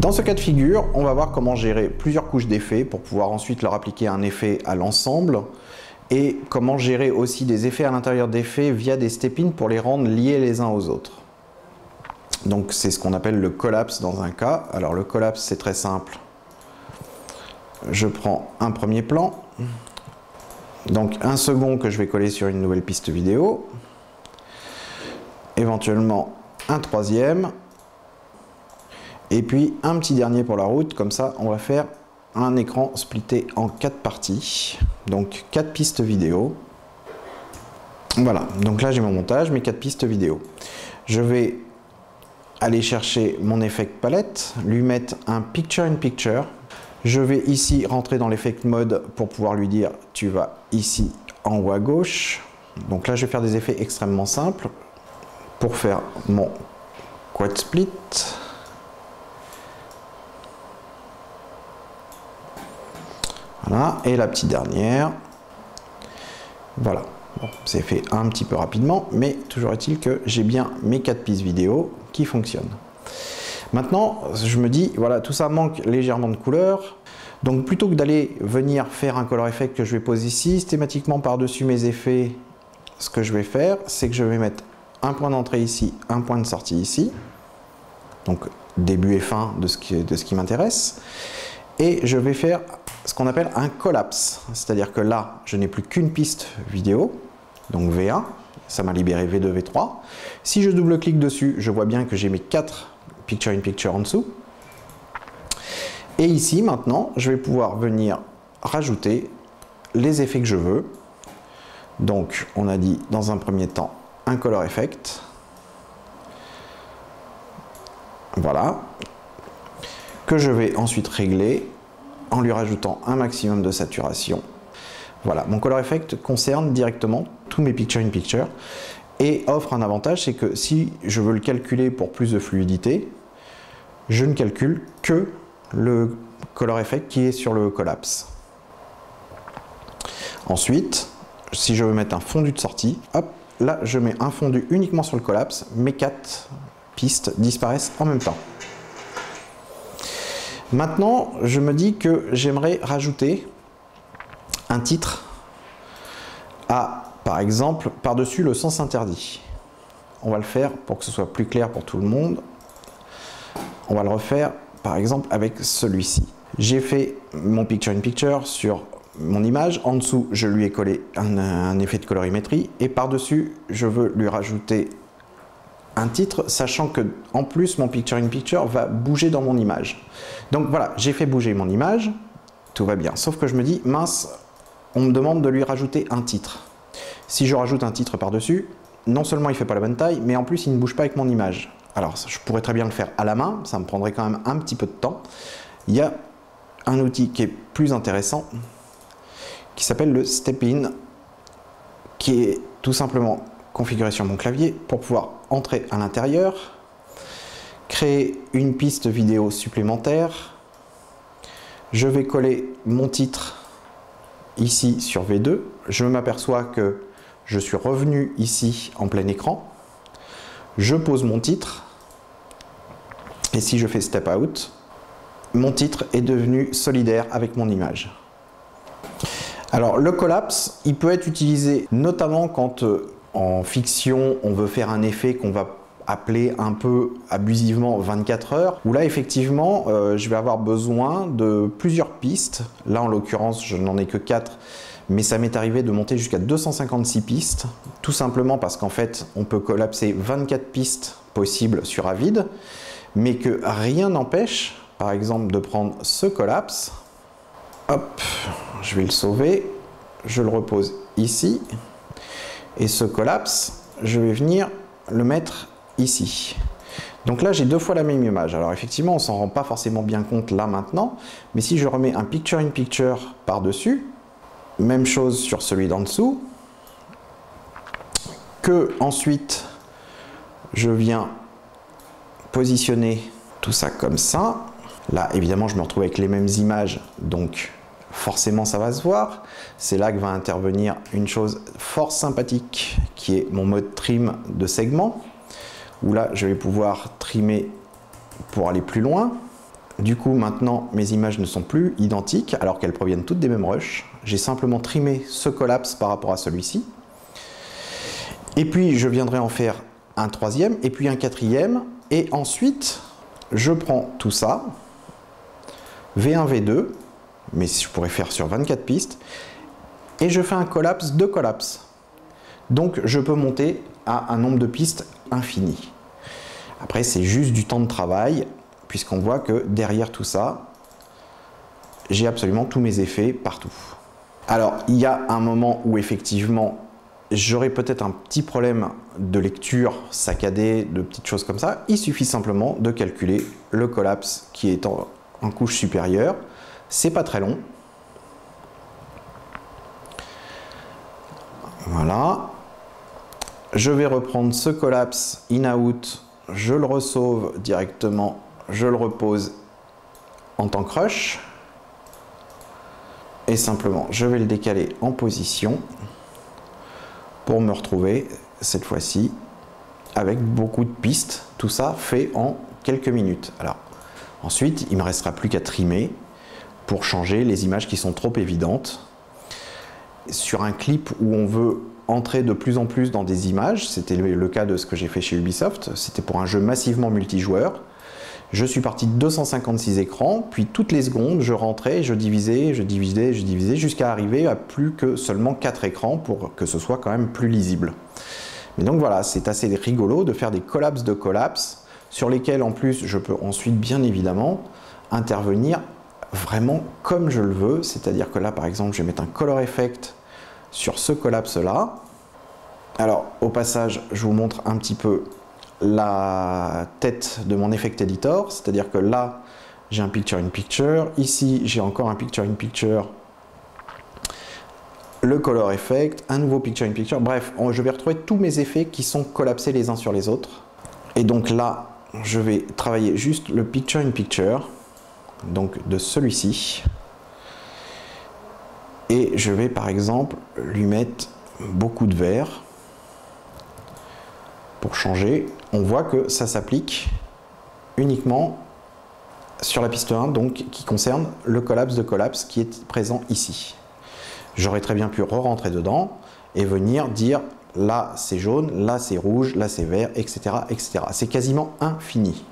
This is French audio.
Dans ce cas de figure, on va voir comment gérer plusieurs couches d'effets pour pouvoir ensuite leur appliquer un effet à l'ensemble et comment gérer aussi des effets à l'intérieur d'effets via des step-in pour les rendre liés les uns aux autres. Donc c'est ce qu'on appelle le collapse dans un cas. Alors le collapse, c'est très simple. Je prends un premier plan, donc un second que je vais coller sur une nouvelle piste vidéo, éventuellement un troisième, et puis un petit dernier pour la route. Comme ça, on va faire un écran splitté en 4 parties, donc 4 pistes vidéo. Voilà, donc là j'ai mon montage, mes 4 pistes vidéo. Je vais aller chercher mon effect palette, lui mettre un picture in picture. Je vais ici rentrer dans l'effect mode pour pouvoir lui dire tu vas ici en haut à gauche. Donc là je vais faire des effets extrêmement simples pour faire mon quad split. Voilà, et la petite dernière. Voilà. Bon, c'est fait un petit peu rapidement, mais toujours est-il que j'ai bien mes 4 pistes vidéo qui fonctionnent. Maintenant, je me dis, voilà, tout ça manque légèrement de couleur. Donc plutôt que d'aller venir faire un color effect que je vais poser ici, systématiquement par-dessus mes effets, ce que je vais faire, c'est que je vais mettre un point d'entrée ici, un point de sortie ici. Donc début et fin de ce qui m'intéresse. Et je vais faire ce qu'on appelle un collapse. C'est-à-dire que là, je n'ai plus qu'une piste vidéo, donc V1, ça m'a libéré V2, V3. Si je double-clique dessus, je vois bien que j'ai mes 4 picture in picture en dessous. Et ici, maintenant, je vais pouvoir venir rajouter les effets que je veux. Donc, on a dit dans un premier temps un color effect. Voilà. Que je vais ensuite régler en lui rajoutant un maximum de saturation. Voilà, mon color effect concerne directement tous mes picture in picture et offre un avantage, c'est que si je veux le calculer pour plus de fluidité, je ne calcule que le color effect qui est sur le collapse. Ensuite, si je veux mettre un fondu de sortie, hop, là je mets un fondu uniquement sur le collapse, mes 4 pistes disparaissent en même temps. Maintenant, je me dis que j'aimerais rajouter un titre à, par exemple, par-dessus le sens interdit. On va le faire pour que ce soit plus clair pour tout le monde. On va le refaire, par exemple, avec celui-ci. J'ai fait mon picture in picture sur mon image. En dessous, je lui ai collé un effet de colorimétrie. Et par-dessus, je veux lui rajouter un titre, sachant que en plus mon picture in picture va bouger dans mon image. Donc voilà, j'ai fait bouger mon image, tout va bien. Sauf que je me dis, mince, on me demande de lui rajouter un titre. Si je rajoute un titre par-dessus, non seulement il ne fait pas la bonne taille, mais en plus il ne bouge pas avec mon image. Alors je pourrais très bien le faire à la main, ça me prendrait quand même un petit peu de temps. Il y a un outil qui est plus intéressant, qui s'appelle le step-in, qui est tout simplement configuré sur mon clavier pour pouvoir entrer à l'intérieur, créer une piste vidéo supplémentaire. Je vais coller mon titre ici sur V2. Je m'aperçois que je suis revenu ici en plein écran. Je pose mon titre et si je fais step out, mon titre est devenu solidaire avec mon image. Alors le collapse, il peut être utilisé notamment quand en fiction, on veut faire un effet qu'on va appeler un peu abusivement 24 heures, où là effectivement je vais avoir besoin de plusieurs pistes. Là en l'occurrence je n'en ai que 4, mais ça m'est arrivé de monter jusqu'à 256 pistes, tout simplement parce qu'en fait on peut collapser 24 pistes possibles sur Avid, mais que rien n'empêche par exemple de prendre ce collapse, hop, je vais le sauver, je le repose ici, et ce collapse, je vais venir le mettre ici. Donc là, j'ai 2 fois la même image. Alors effectivement, on s'en rend pas forcément bien compte là maintenant, mais si je remets un picture in picture par-dessus, même chose sur celui d'en dessous, que ensuite je viens positionner tout ça comme ça. Là, évidemment, je me retrouve avec les mêmes images, donc forcément ça va se voir. C'est là que va intervenir une chose fort sympathique qui est mon mode trim de segment, où là je vais pouvoir trimer pour aller plus loin. Du coup, maintenant, mes images ne sont plus identiques alors qu'elles proviennent toutes des mêmes rushs. J'ai simplement trimé ce collapse par rapport à celui-ci. Et puis, je viendrai en faire un troisième et puis un quatrième. Et ensuite, je prends tout ça, V1, V2, mais je pourrais faire sur 24 pistes, et je fais un collapse de collapse. Donc, je peux monter à un nombre de pistes infini. Après, c'est juste du temps de travail, puisqu'on voit que derrière tout ça, j'ai absolument tous mes effets partout. Alors, il y a un moment où effectivement, j'aurai peut-être un petit problème de lecture saccadée, de petites choses comme ça. Il suffit simplement de calculer le collapse qui est en couche supérieure. C'est pas très long. Voilà. Je vais reprendre ce collapse in-out, je le resauve directement, je le repose en tant que rush. Et simplement, je vais le décaler en position pour me retrouver cette fois-ci avec beaucoup de pistes. Tout ça fait en quelques minutes. Alors, ensuite, il ne me restera plus qu'à trimer pour changer les images qui sont trop évidentes. Sur un clip où on veut entrer de plus en plus dans des images, c'était le cas de ce que j'ai fait chez Ubisoft, c'était pour un jeu massivement multijoueur. Je suis parti de 256 écrans, puis toutes les secondes, je rentrais, je divisais, jusqu'à arriver à plus que seulement 4 écrans pour que ce soit quand même plus lisible. Mais donc voilà, c'est assez rigolo de faire des collapses de collapses, sur lesquels en plus je peux ensuite bien évidemment intervenir vraiment comme je le veux, c'est-à-dire que là par exemple je vais mettre un color effect sur ce collapse là. Alors au passage je vous montre un petit peu la tête de mon effect editor, c'est-à-dire que là j'ai un picture in picture, ici j'ai encore un picture in picture, le color effect, un nouveau picture in picture, bref je vais retrouver tous mes effets qui sont collapsés les uns sur les autres. Et donc là je vais travailler juste le picture in picture, donc de celui-ci, et je vais par exemple lui mettre beaucoup de vert pour changer. On voit que ça s'applique uniquement sur la piste 1, donc qui concerne le collapse de collapse qui est présent ici. J'aurais très bien pu re-rentrer dedans et venir dire là c'est jaune, là c'est rouge, là c'est vert, etc., etc. C'est quasiment infini.